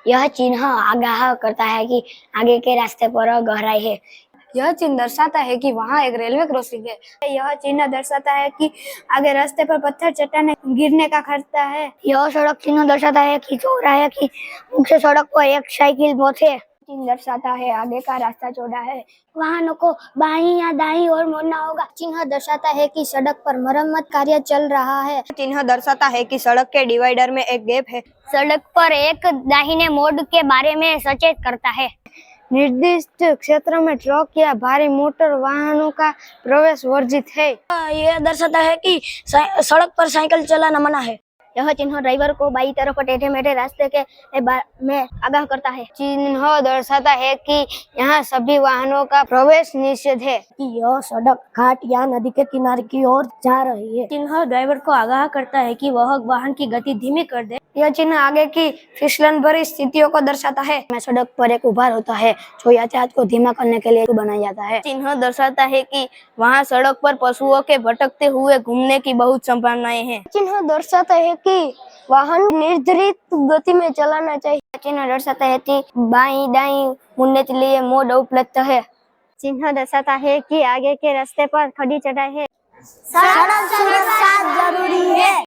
यह चिन्ह आगाह करता है कि आगे के रास्ते पर गहराई है। यह चिन्ह दर्शाता है कि वहाँ एक रेलवे क्रॉसिंग है। यह चिन्ह दर्शाता है कि आगे रास्ते पर पत्थर चट्टाने गिरने का खतरा है। यह सड़क चिन्ह दर्शाता है कि चौराहे की मुख्य सड़क पर एक साइकिल पथ है। चिन्ह दर्शाता है आगे का रास्ता चौड़ा है। वाहनों को बाईं या दाईं ओर मोड़ना होगा। चिन्ह दर्शाता है कि सड़क पर मरम्मत कार्य चल रहा है। चिन्ह दर्शाता है कि सड़क के डिवाइडर में एक गैप है। सड़क पर एक दाहिने मोड़ के बारे में सचेत करता है। निर्दिष्ट क्षेत्र में ट्रक या भारी मोटर वाहनों का प्रवेश वर्जित है। यह दर्शाता है कि सड़क पर साइकिल चलाना मना है। यह चिन्ह ड्राइवर को बाई तरफ टेढ़े मेढ़े रास्ते के में आगाह करता है। चिन्ह दर्शाता है कि यहाँ सभी वाहनों का प्रवेश निषेध है। कि यह सड़क घाट या नदी के किनारे की ओर जा रही है। चिन्ह ड्राइवर को आगाह करता है कि वह वाहन की गति धीमी कर दे। यह चिन्ह आगे की फिसलन भरी स्थितियों को दर्शाता है। सड़क पर एक उभार होता है जो यातायात को धीमा करने के लिए बनाया जाता है। चिन्ह दर्शाता है कि वहाँ सड़क पर पशुओं के भटकते हुए घूमने की बहुत संभावनाएं हैं। चिन्ह दर्शाता है कि वाहन निर्धारित गति में चलाना चाहिए। चिन्ह दर्शाता है कि बाईं दाईं मुड़ने के लिए मोड़ उपलब्ध है। चिन्ह दर्शाता है कि आगे के रास्ते पर खड़ी चढ़ाई है। सड़क सुरक्षा जरूरी है।